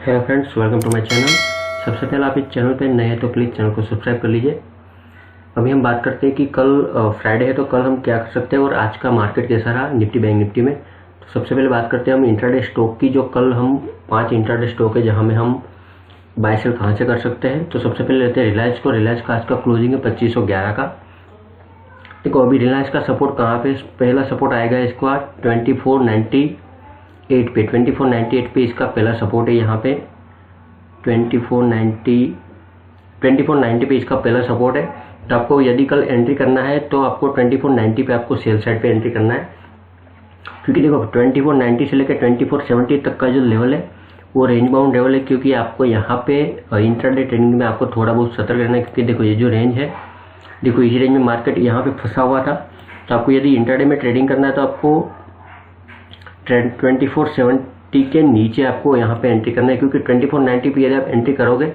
Hello friends, welcome to my channel. सबसे पहले आप इस चैनल पे नए हैं तो प्लीज़ चैनल को सब्सक्राइब कर लीजिए। अभी हम बात करते हैं कि कल फ्राइडे है तो कल हम क्या कर सकते हैं और आज का मार्केट कैसा रहा निफ्टी बैंक निफ्टी में। तो सबसे पहले बात करते हैं हम इंट्राडे स्टॉक की। जो कल हम 5 इंट्राडे स्टॉक है जहाँ में हम बाय सेल कहाँ से कर सकते हैं। तो सबसे पहले लेते हैं रिलायंस को। रिलायंस का आज का क्लोजिंग है 2511 का। देखो अभी रिलायंस का सपोर्ट कहाँ पे, पहला सपोर्ट आएगा इसका 2498 पे। 2498 पे इसका पहला सपोर्ट है। यहाँ पे 2490 पे इसका पहला सपोर्ट है। तो आपको यदि कल एंट्री करना है तो आपको 2490 पे आपको सेल साइड पे एंट्री करना है, क्योंकि देखो 2490 से लेकर 2470 तक का जो लेवल है वो रेंज बाउंड लेवल है। क्योंकि आपको यहाँ पे इंट्राडे ट्रेडिंग में आपको थोड़ा बहुत सतर्क रहना है, क्योंकि देखो ये जो रेंज है, देखो इसी रेंज में मार्केट यहाँ पे फंसा हुआ था। तो आपको यदि इंट्राडे में ट्रेडिंग करना है तो आपको 2470 के नीचे आपको यहाँ पे एंट्री करना है, क्योंकि 2490 पे यदि आप एंट्री करोगे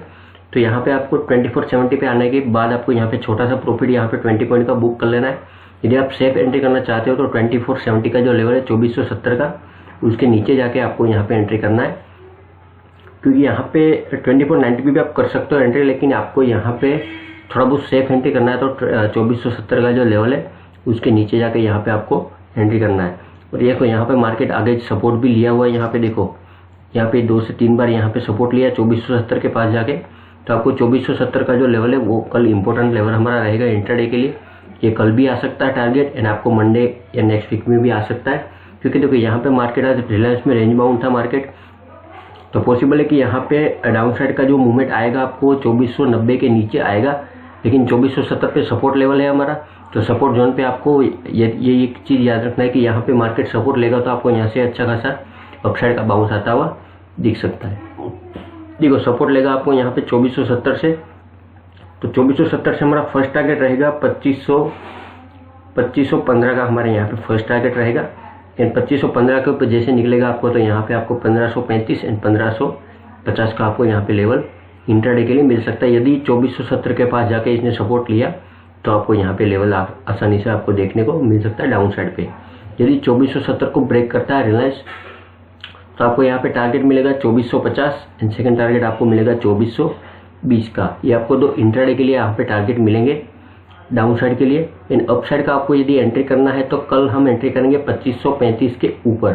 तो यहाँ पे आपको 2470 पे आने के बाद आपको यहाँ पे छोटा सा प्रॉफिट यहाँ पे 20 पॉइंट का बुक कर लेना है। यदि आप सेफ एंट्री करना चाहते हो तो 2470 का जो लेवल है 2470 का, उसके नीचे जाके आपको यहाँ पे एंट्री करना है। क्योंकि यहाँ पे 2490 पे भी आप कर सकते हो एंट्री, लेकिन आपको यहाँ पे थोड़ा बहुत सेफ एंट्री करना है। तो 2470 का जो लेवल है उसके नीचे जाके यहाँ पे आपको एंट्री करना है। और देखो यहाँ पे मार्केट आगे सपोर्ट भी लिया हुआ है। यहाँ पे देखो यहाँ पे 2 से 3 बार यहाँ पे सपोर्ट लिया 2470 के पास जाके। तो आपको 2470 का जो लेवल है वो कल इंपॉर्टेंट लेवल हमारा रहेगा इंट्राडे के लिए। ये कल भी आ सकता है टारगेट, एंड आपको मंडे या नेक्स्ट वीक में भी आ सकता है। क्योंकि देखो यहाँ पे मार्केट आज रिलायंस में रेंज बाउंड था मार्केट, तो पॉसिबल है कि यहाँ पे डाउन साइड का जो मूवमेंट आएगा आपको 2490 के नीचे आएगा, लेकिन 2470 पे सपोर्ट लेवल है हमारा। तो सपोर्ट जोन पे आपको ये एक चीज़ याद रखना है कि यहाँ पे मार्केट सपोर्ट लेगा तो आपको यहाँ से अच्छा खासा अपसाइड का बाउंस आता हुआ दिख सकता है। देखो सपोर्ट लेगा आपको यहाँ पे 2470 से। तो 2470 से हमारा फर्स्ट टारगेट रहेगा 2515 का हमारे यहाँ पे फर्स्ट टारगेट रहेगा। एंड 2515 के ऊपर जैसे निकलेगा आपको तो यहाँ पे आपको 1535 एंड 1550 का आपको यहाँ पे लेवल इंट्राडे के लिए मिल सकता है। यदि 2470 के पास जाके इसने सपोर्ट लिया तो आपको यहाँ पे लेवल आसानी से आपको देखने को मिल सकता है डाउन साइड पे। यदि 2470 को ब्रेक करता है रिलायंस तो आपको यहाँ पे टारगेट मिलेगा 2450 एंड सेकंड टारगेट आपको मिलेगा 2420 का। ये आपको दो इंट्राडे के लिए यहाँ पे टारगेट मिलेंगे डाउन साइड के लिए। एंड अप साइड का आपको यदि एंट्री करना है तो कल हम एंट्री करेंगे 2535 के ऊपर।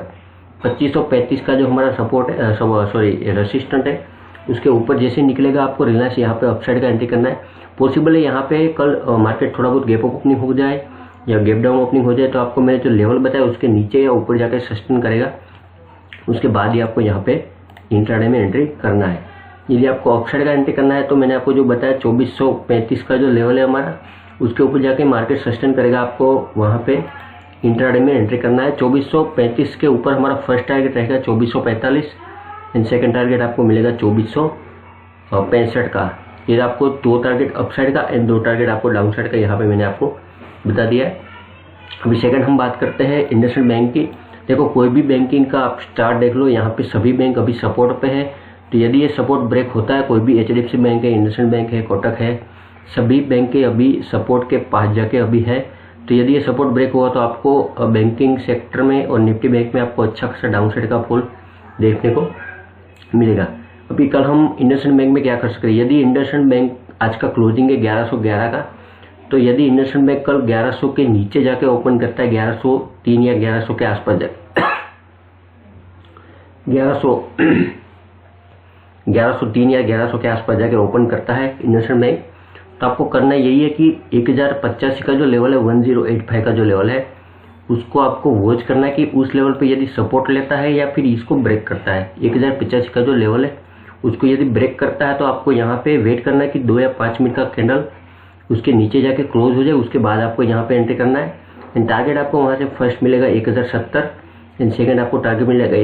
2535 का जो हमारा सपोर्ट है रेसिस्टेंट है उसके ऊपर जैसे निकलेगा आपको रिलायंस यहाँ पे अपसाइड का एंट्री करना है। पॉसिबल है यहाँ पे कल मार्केट थोड़ा बहुत गैप अप ओपनिंग हो जाए या गैप डाउन ओपनिंग हो जाए, तो आपको मैंने जो लेवल बताया उसके नीचे या ऊपर जाकर सस्टेन करेगा, उसके बाद ही आपको यहाँ पे इंट्राडे में एंट्री करना है। यदि आपको अपसाइड का एंट्री करना है तो मैंने आपको जो बताया 2435 का जो लेवल है हमारा उसके ऊपर जाके मार्केट सस्टेन करेगा, आपको वहाँ पे इंट्राडे में एंट्री करना है। 2435 के ऊपर हमारा फर्स्ट टारगेट रहेगा 2445 एंड सेकंड टारगेट आपको मिलेगा 2465 का। ये आपको 2 टारगेट अपसाइड का एंड 2 टारगेट आपको डाउन साइड का यहाँ पे मैंने आपको बता दिया है। अभी सेकंड हम बात करते हैं इंडसइंड बैंक की। देखो कोई भी बैंकिंग का आप स्टार्ट देख लो, यहाँ पे सभी बैंक अभी सपोर्ट पे है। तो यदि ये सपोर्ट ब्रेक होता है, कोई भी HDFC बैंक है, इंडसइंड बैंक है, कोटक है, सभी बैंक के अभी सपोर्ट के पास जाके अभी है। तो यदि ये सपोर्ट ब्रेक हुआ तो आपको बैंकिंग सेक्टर में और निफ्टी बैंक में आपको अच्छा खासा डाउन साइड का फॉल देखने को मिलेगा। अभी कल हम इंडसइंड बैंक में क्या कर सकते हैं। यदि इंडसइंड बैंक आज का क्लोजिंग है 1111 का, तो यदि इंडसइंड बैंक कल 1100 के नीचे जाके ओपन करता है, 1103 या 1100 के आसपास जाके 1103 या 1100 के आसपास जाके ओपन करता है इंडसइंड बैंक, तो आपको करना यही है कि 1085 का जो लेवल है 1085 का जो लेवल है उसको आपको वॉच करना है कि उस लेवल पे यदि सपोर्ट लेता है या फिर इसको ब्रेक करता है। 1085 का जो लेवल है उसको यदि ब्रेक करता है तो आपको यहाँ पे वेट करना है कि 2 या 5 मिनट का कैंडल उसके नीचे जाके क्लोज हो जाए, उसके बाद आपको यहाँ पे एंट्री करना है। एंड टारगेट आपको वहाँ से फर्स्ट मिलेगा 1070 एंड सेकंड आपको टारगेट मिलेगा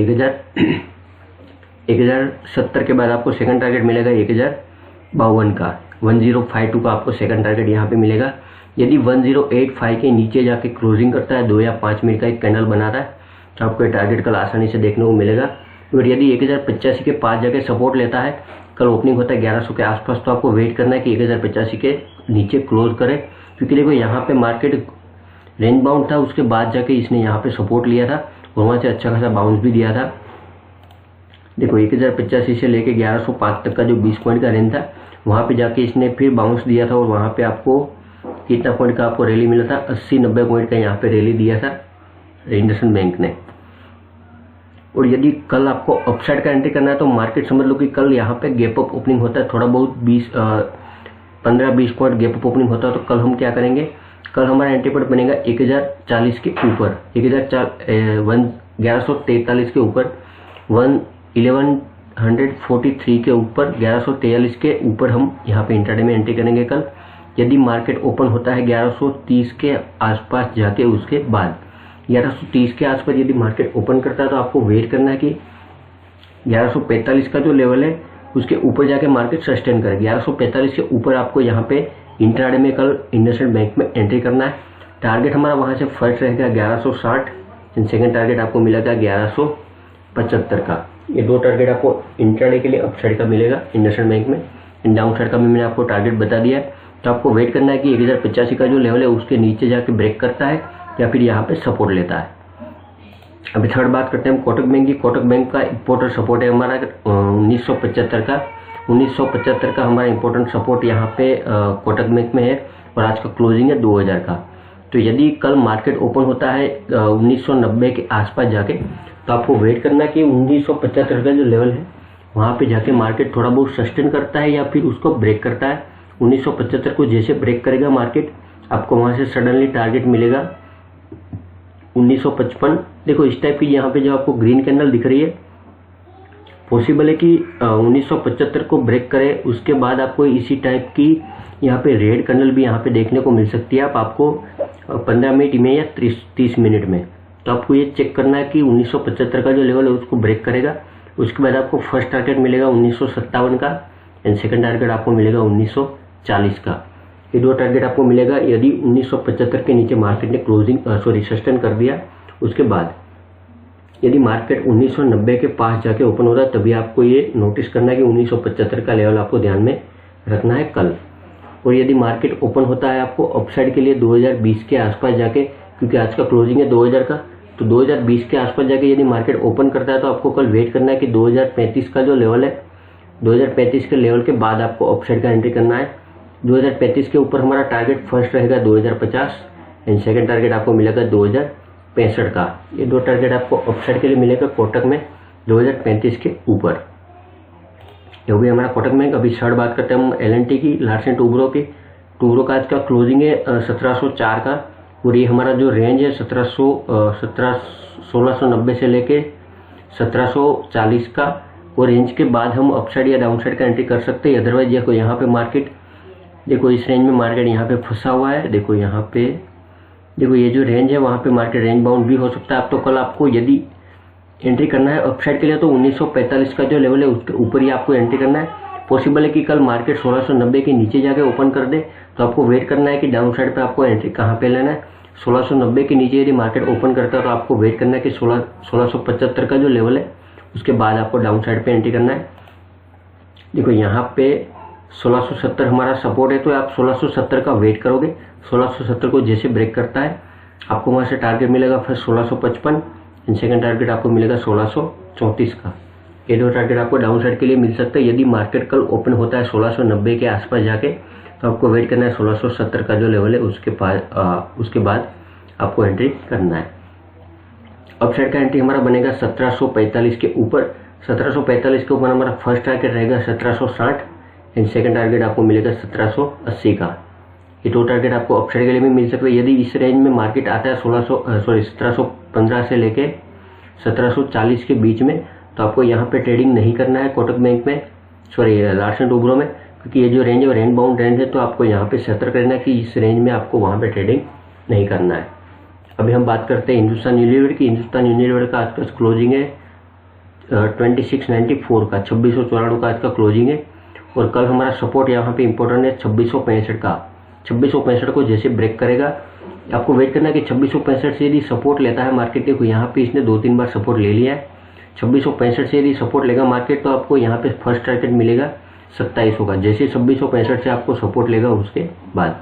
1070 के बाद आपको सेकंड टारगेट मिलेगा 1052 का। 1052 का आपको सेकंड टारगेट यहाँ पे मिलेगा। यदि 1085 के नीचे जाके क्लोजिंग करता है, 2 या 5 मिनट का एक कैंडल बनाता है, तो आपको ये टारगेट कल आसानी से देखने को मिलेगा। और यदि 1085 के पास जाके सपोर्ट लेता है, कल ओपनिंग होता है 1100 के आसपास, तो आपको वेट करना है कि 1085 के नीचे क्लोज करे। क्योंकि देखो यहाँ पे मार्केट रेंज बाउंड था, उसके बाद जाके इसने यहाँ पे सपोर्ट लिया था और वहाँ से अच्छा खासा बाउंस भी दिया था। देखो 1085 से लेके 1105 तक का जो 20 पॉइंट का रेंज था, वहाँ पे जाके इसने फिर बाउंस दिया था और वहाँ पे आपको कितना पॉइंट का आपको रैली मिला था, 80-90 पॉइंट का यहाँ पे रैली दिया था इंडसइंड बैंक ने। और यदि कल आपको अपसाइड का एंट्री करना है तो मार्केट समझ लो कि कल यहाँ पे गैप अप ओपनिंग होता है, थोड़ा बहुत 15-20 पॉइंट गैप अप ओपनिंग होता है। तो कल हम क्या करेंगे, कल हमारा एंट्री पॉइंट बनेगा 1040 के ऊपर, 1143 के ऊपर, 1143 के ऊपर, 1143 के ऊपर हम यहाँ पे इंट्राडे में एंट्री करेंगे कल। यदि मार्केट ओपन होता है 1130 के आसपास जाके, उसके बाद 1130 के आसपास यदि मार्केट ओपन करता है तो आपको वेट करना है कि 1145 का जो लेवल है उसके ऊपर जाके मार्केट सस्टेन करे। 1145 के ऊपर आपको यहाँ पे इंट्राडे में कल इंडसइंड बैंक में एंट्री करना है। टारगेट हमारा वहाँ से फर्स्ट रहेगा 1160 एंड सेकंड टारगेट आपको मिलेगा 1175 का। ये दो टारगेट आपको इंट्राडे के लिए अपसाइड का मिलेगा इंडसइंड बैंक में, एंड डाउन साइड का भी मैंने आपको टारगेट बता दिया है। तो आपको वेट करना है कि 1085 का जो लेवल है उसके नीचे जाके ब्रेक करता है या फिर यहाँ पे सपोर्ट लेता है। अभी थर्ड बात करते हैं हम कोटक बैंक की। कोटक बैंक का इम्पोर्टेंट सपोर्ट है हमारा 1975 का। 1975 का हमारा इम्पोर्टेंट सपोर्ट यहाँ पे कोटक बैंक में है और आज का क्लोजिंग है 2000 का। तो यदि कल मार्केट ओपन होता है 1990 के आसपास जाके, तो आपको वेट करना कि 1975 का जो लेवल है वहाँ पे जाके मार्केट थोड़ा बहुत सस्टेन करता है या फिर उसको ब्रेक करता है। 1975 को जैसे ब्रेक करेगा मार्केट, आपको वहाँ से सडनली टारगेट मिलेगा 1955। देखो इस टाइप की यहाँ पे जो आपको ग्रीन कैंडल दिख रही है, पॉसिबल है कि 1975 को ब्रेक करे, उसके बाद आपको इसी टाइप की यहाँ पे रेड कैंडल भी यहाँ पे देखने को मिल सकती है। आपको 15 मिनट में या 30 मिनट में। तो आपको ये चेक करना है कि 1975 का जो लेवल है उसको ब्रेक करेगा। उसके बाद आपको फर्स्ट टारगेट मिलेगा 1957 का एंड सेकंड टारगेट आपको मिलेगा 1940 का। ये दो टारगेट आपको मिलेगा यदि 1975 के नीचे मार्केट ने सस्टेन कर दिया। उसके बाद यदि मार्केट 1990 के पास जाके ओपन होता है तभी आपको ये नोटिस करना है कि 1975 का लेवल आपको ध्यान में रखना है कल। और यदि मार्केट ओपन होता है आपको अपसाइड के लिए 2020 के आसपास जाके, क्योंकि आज का क्लोजिंग है 2000 का, तो 2020 के आसपास जाके यदि मार्केट ओपन करता है तो आपको कल वेट करना है कि 2035 का जो लेवल है, 2035 के लेवल के बाद आपको अपसाइड का एंट्री करना है। 2035 के ऊपर हमारा टारगेट फर्स्ट रहेगा 2050 एंड सेकंड टारगेट आपको मिलेगा 2065 का। ये दो टारगेट आपको अपसाइड के लिए मिलेगा कोटक में 2035 के ऊपर। ये भी हमारा कोटक बैंक। अभी थर्ड बात करते हैं हम L&T की, लार्सन टूब्रो की। टूब्रो का आज का क्लोजिंग है 1704 का और ये हमारा जो रेंज है 1690 से लेके 1740 का। और रेंज के बाद हम अपसाइड या डाउन साइड का एंट्री कर सकते हैं। अदरवाइज देखो यहाँ पे मार्केट, देखो इस रेंज में मार्केट यहाँ पे फंसा हुआ है। देखो यहाँ पे, देखो ये जो रेंज है वहाँ पे मार्केट रेंज बाउंड भी हो सकता है। अब तो कल आपको यदि एंट्री करना है अपसाइड के लिए तो 1945 का जो लेवल है उसके ऊपर ही आपको एंट्री करना है। पॉसिबल है कि कल मार्केट 1690 के नीचे जाके ओपन कर दे, तो आपको वेट करना है कि डाउन साइड पे आपको एंट्री कहाँ पे लेना है। 1690 के नीचे यदि मार्केट ओपन करता है तो आपको वेट करना है कि 1675 का जो लेवल है उसके बाद आपको डाउन साइड पे एंट्री करना है। देखो यहाँ पे 1670 हमारा सपोर्ट है, तो आप 1670 का वेट करोगे। 1670 को जैसे ब्रेक करता है आपको वहाँ से टारगेट मिलेगा फिर 1655 एंड सेकंड टारगेट आपको मिलेगा 1634 का। ये दो टारगेट आपको डाउन साइड के लिए मिल सकता है। यदि मार्केट कल ओपन होता है 1690 के आसपास जाके, तो आपको वेट करना है 1670 का जो लेवल है उसके बाद आपको एंट्री करना है। अपसाइड का एंट्री हमारा बनेगा 1745 के ऊपर। 1745 के ऊपर हमारा फर्स्ट टारगेट रहेगा 1760 एंड सेकंड टारगेट आपको मिलेगा 1780 का। ये दो टारगेट आपको अपसाइड के लिए भी मिल सकते हैं। यदि इस रेंज में मार्केट आता है 1715 से लेके 1740 के बीच में, तो आपको यहाँ पे ट्रेडिंग नहीं करना है कोटक बैंक में, लार्सन टूब्रो में, क्योंकि ये जो रेंज है वो रेंज बाउंड रेंज है। तो आपको यहाँ पे सतर्क रहना है कि इस रेंज में आपको वहाँ पे ट्रेडिंग नहीं करना है। अभी हम बात करते हैं हिंदुस्तान यूनिलीवर की। हिंदुस्तान यूनिलीवर का आज का क्लोजिंग है 2694 का, 2694 का आज का क्लोजिंग है। और कल हमारा सपोर्ट यहाँ पे इंपॉर्टेंट है 2665 का। 2665 को जैसे ब्रेक करेगा आपको वेट करना है कि 2665 से यदि सपोर्ट लेता है मार्केट, देखो यहाँ पे इसने 2-3 बार सपोर्ट ले लिया है। 2665 से यदि सपोर्ट लेगा मार्केट तो आपको यहाँ पे फर्स्ट टारगेट मिलेगा 2700 का। जैसे 2665 से आपको सपोर्ट लेगा उसके बाद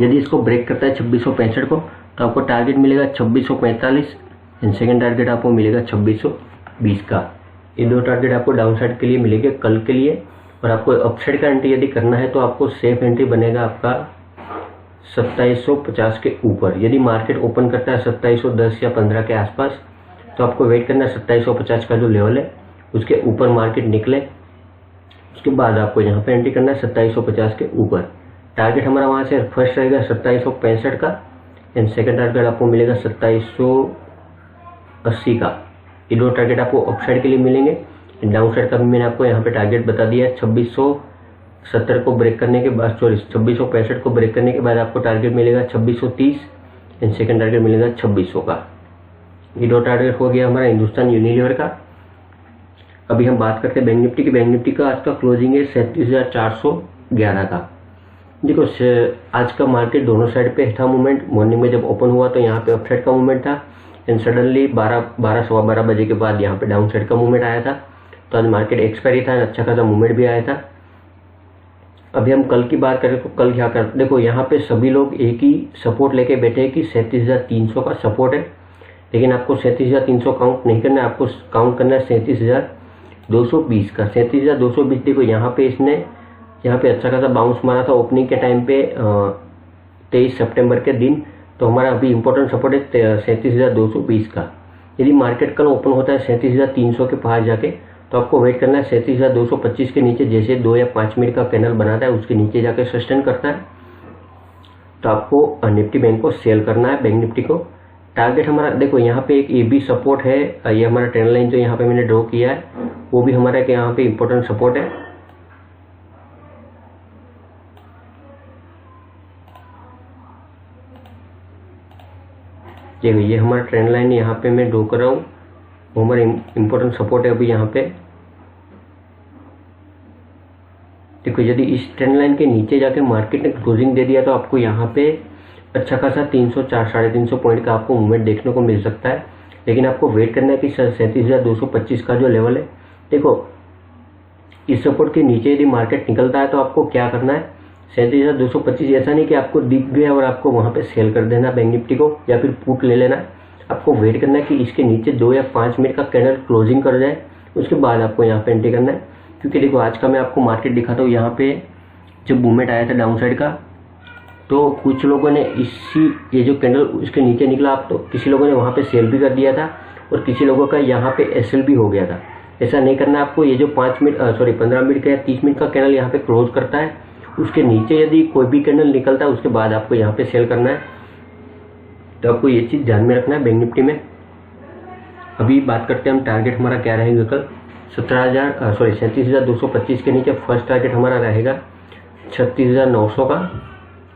यदि इसको ब्रेक करता है 2665 को, तो आपको टारगेट मिलेगा 2645 एंड सेकंड टारगेट आपको मिलेगा 2650 20 का। ये दो टारगेट आपको डाउन साइड के लिए मिलेंगे कल के लिए। और आपको अपसाइड का एंट्री यदि करना है तो आपको सेफ एंट्री बनेगा आपका 2750 के ऊपर। यदि मार्केट ओपन करता है 2710 या 15 के आसपास तो आपको वेट करना है 2750 का जो लेवल है उसके ऊपर मार्केट निकले, उसके बाद आपको यहाँ पे एंट्री करना है 2750 के ऊपर। टारगेट हमारा वहाँ से फर्स्ट रहेगा 2765 का एंड सेकंड टारगेट आपको मिलेगा 2780 का। ये दो टारगेट आपको अपसाइड के लिए मिलेंगे। डाउन साइड का भी मैंने आपको यहाँ पे टारगेट बता दिया है। 2670 को ब्रेक करने के बाद 2665 को ब्रेक करने के बाद आपको टारगेट मिलेगा 2630 एंड सेकंड टारगेट मिलेगा 2600 का। ये दो टारगेट हो गया हमारा हिंदुस्तान यूनिलीवर का। अभी हम बात करते हैं बैंक निफ्टी की। बैंक निफ्टी का आज का क्लोजिंग है 37,411 का। देखो आज का मार्केट दोनों साइड पे था मूवमेंट। मॉर्निंग में जब ओपन हुआ तो यहाँ पे अपसाइड का मूवमेंट था एंड सडनली 12 सवा 12 बजे के बाद यहाँ पे डाउन साइड का मूवमेंट आया था। तो आज मार्केट एक्सपायरी था, अच्छा खासा मूवमेंट भी आया था। अभी हम कल की बात करें तो कल क्या कर, देखो यहाँ पे सभी लोग एक ही सपोर्ट लेके बैठे हैं कि 37,300 का सपोर्ट है, लेकिन आपको 37,300 काउंट नहीं करना है, आपको काउंट करना है 37,220 का। 37,220 देखो यहाँ पे इसने यहाँ पे अच्छा खासा बाउंस मारा था ओपनिंग के टाइम पे 23 सितंबर के दिन। तो हमारा अभी इंपॉर्टेंट सपोर्ट है 37,220 का। यदि मार्केट कल ओपन होता है 37,300 के पास जाके तो आपको वेट करना है 37,225 के नीचे। जैसे 2 या 5 मिनट का कैनल बनाता है उसके नीचे जाके सस्टेन करता है तो आपको निफ्टी बैंक को सेल करना है। बैंक निफ्टी को टारगेट हमारा देखो यहाँ पे एक ये भी सपोर्ट है, ये हमारा ट्रेंड लाइन जो यहाँ पे मैंने ड्रॉ किया है वो भी हमारा यहाँ पे इंपॉर्टेंट सपोर्ट है। ये हमारा ट्रेंड लाइन यहाँ पे मैं ड्रॉ कर रहा हूँ, वो हमारा इंपॉर्टेंट सपोर्ट है अभी यहाँ पे। देखो यदि इस ट्रेंड लाइन के नीचे जाके मार्केट ने क्लोजिंग दे दिया तो आपको यहाँ पे अच्छा खासा 300 साढ़े 300 पॉइंट का आपको मूवमेंट देखने को मिल सकता है। लेकिन आपको वेट करना है कि 37,225 का जो लेवल है, देखो इस सपोर्ट के नीचे यदि मार्केट निकलता है तो आपको क्या करना है 37,225। ऐसा नहीं कि आपको दिख गया और आपको वहां पे सेल कर देना बैंक निफ्टी को या फिर पुट ले लेना। आपको वेट करना है कि इसके नीचे 2 या 5 मिनट का कैंडल क्लोजिंग कर जाए, उसके बाद आपको यहाँ पे एंट्री करना है। क्योंकि देखो आज का मैं आपको मार्केट दिखाता हूँ, यहाँ पे जब मूवमेंट आया था डाउन साइड का तो कुछ लोगों ने ये जो कैंडल इसके नीचे निकला आप तो किसी लोगों ने वहाँ पे सेल भी कर दिया था और किसी लोगों का यहाँ पे एसएल भी हो गया था। ऐसा नहीं करना आपको। ये जो 15 मिनट का या 30 मिनट का कैंडल यहाँ पे क्लोज करता है उसके नीचे यदि कोई भी कैंडल निकलता है उसके बाद आपको यहाँ पे सेल करना है। तो आपको ये चीज़ ध्यान में रखना है बैंक निफ्टी में। अभी बात करते हैं हम टारगेट हमारा क्या रहेगा कल 37,225 के नीचे। फर्स्ट टारगेट हमारा रहेगा 36,900 का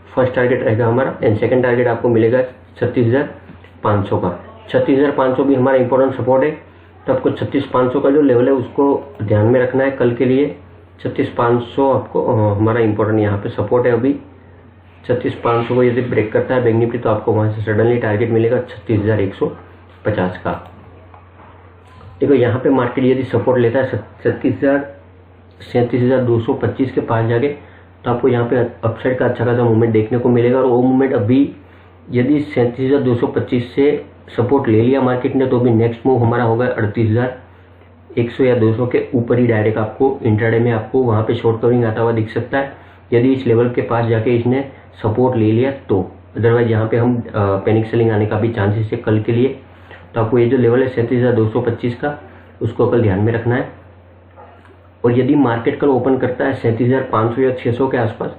फर्स्ट टारगेट रहेगा हमारा एंड सेकंड टारगेट आपको मिलेगा 36,500 का। 36,500 भी हमारा इंपॉर्टेंट सपोर्ट है। तो आपको 36,500 का जो लेवल है उसको ध्यान में रखना है कल के लिए। 36,500 आपको हमारा इंपॉर्टेंट यहाँ पे सपोर्ट है। अभी 36,500 को यदि ब्रेक करता है बैंक निफ्टी तो आपको वहाँ से सडनली टारगेट मिलेगा 36,150 का। देखो यहाँ पे मार्केट यदि सपोर्ट लेता है 37,225 के पास जाके तो आपको यहाँ पे अपसाइड का अच्छा खासा मूवमेंट देखने को मिलेगा। और वो मूवमेंट अभी यदि 37,225 से सपोर्ट ले लिया मार्केट ने तो भी नेक्स्ट मूव हमारा होगा 38,100 या 200 के ऊपर ही डायरेक्ट आपको इंट्राडे में आपको वहाँ पे शॉर्ट कवरिंग आता हुआ दिख सकता है यदि इस लेवल के पास जाके इसने सपोर्ट ले लिया तो। अदरवाइज यहाँ पे हम पैनिक सेलिंग आने का भी चांसेस है कल के लिए। तो आपको ये जो लेवल है 37,225 का उसको कल ध्यान में रखना है। और यदि मार्केट कल ओपन करता है 37,500 या 600 के आसपास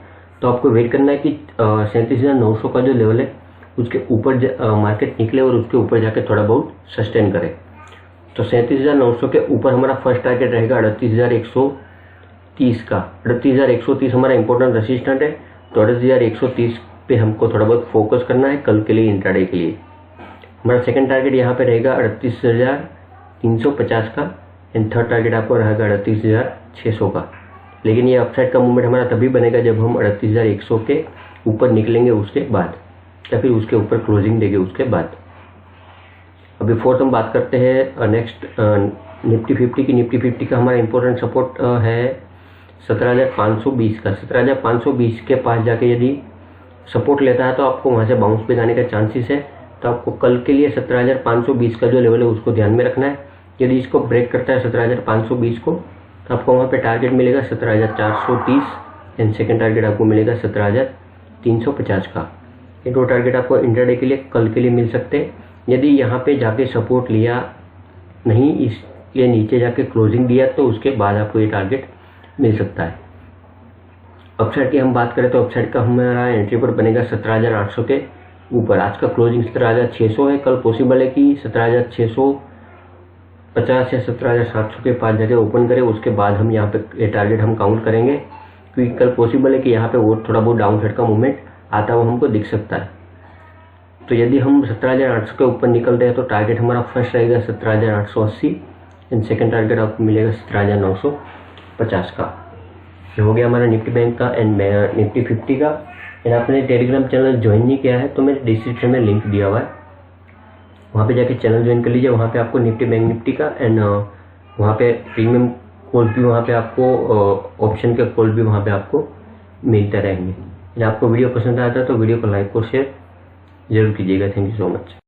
तो आपको वेट करना है कि 37,900 का जो लेवल है उसके ऊपर मार्केट निकले और उसके ऊपर जाके थोड़ा बहुत सस्टेन करे। तो 37,900 के ऊपर हमारा फर्स्ट टारगेट रहेगा 38,130 का। 38,130 हमारा इंपॉर्टेंट रेसिस्टेंट है। तो 38,130 पे हमको थोड़ा बहुत फोकस करना है कल के लिए इंट्राडे के लिए। हमारा सेकंड टारगेट यहाँ पे रहेगा 38,350 का एंड थर्ड टारगेट आपको रहेगा 38,600 का। लेकिन ये अपसाइड का मूवमेंट हमारा तभी बनेगा जब हम 38,100 के ऊपर निकलेंगे उसके बाद या फिर उसके ऊपर क्लोजिंग देंगे उसके बाद। अभी फोर्थ हम बात करते हैं नेक्स्ट निफ्टी 50 की। निफ्टी 50 का हमारा इंपॉर्टेंट सपोर्ट है 17,520 का। 17,520 के पास जाके यदि सपोर्ट लेता है तो आपको वहाँ से बाउंस बैक आने का चांसेस है। तो आपको कल के लिए 17,520 का जो लेवल है उसको ध्यान में रखना है। यदि इसको ब्रेक करता है 17,520 को तो आपको वहाँ पे टारगेट मिलेगा 17,430 एंड सेकेंड टारगेट आपको मिलेगा 17,350 का। ये दो टारगेट आपको इंट्राडे के लिए कल के लिए मिल सकते हैं। यदि यहाँ पे जाके सपोर्ट लिया नहीं, इसलिए नीचे जाके क्लोजिंग दिया तो उसके बाद आपको ये टारगेट मिल सकता है। अपसाइड की हम बात करें तो अपसाइड का हमारा एंट्री पर बनेगा 17,800 के ऊपर। आज का क्लोजिंग 17,600 है, कल पॉसिबल है कि 17,650 या 17,700 के पास जाके ओपन करें, उसके बाद हम यहाँ पे ये टारगेट हम काउंट करेंगे, क्योंकि कल पॉसिबल है कि यहाँ पे वो थोड़ा बहुत डाउन साइड का मूवमेंट आता हुआ हमको दिख सकता है। तो यदि हम 17,800 के ऊपर निकलते हैं तो टारगेट हमारा फर्स्ट रहेगा 17,880 एंड सेकेंड टारगेट आपको मिलेगा 17,950 का। ये हो गया हमारा निफ्टी बैंक का एंड निफ्टी 50 का। एंड आपने टेलीग्राम चैनल ज्वाइन नहीं किया है तो मेरे डिस्क्रिप्शन में लिंक दिया हुआ है, वहाँ पे जाके चैनल ज्वाइन कर लीजिए। वहाँ पे आपको निफ्टी बैंक निफ्टी का एंड वहाँ पे प्रीमियम कॉल भी, वहाँ पे आपको ऑप्शन के कॉल भी वहाँ पे आपको मिलते रहेंगे। यदि आपको वीडियो पसंद आता है तो वीडियो को लाइक और शेयर जरूर कीजिएगा। Thank you so much.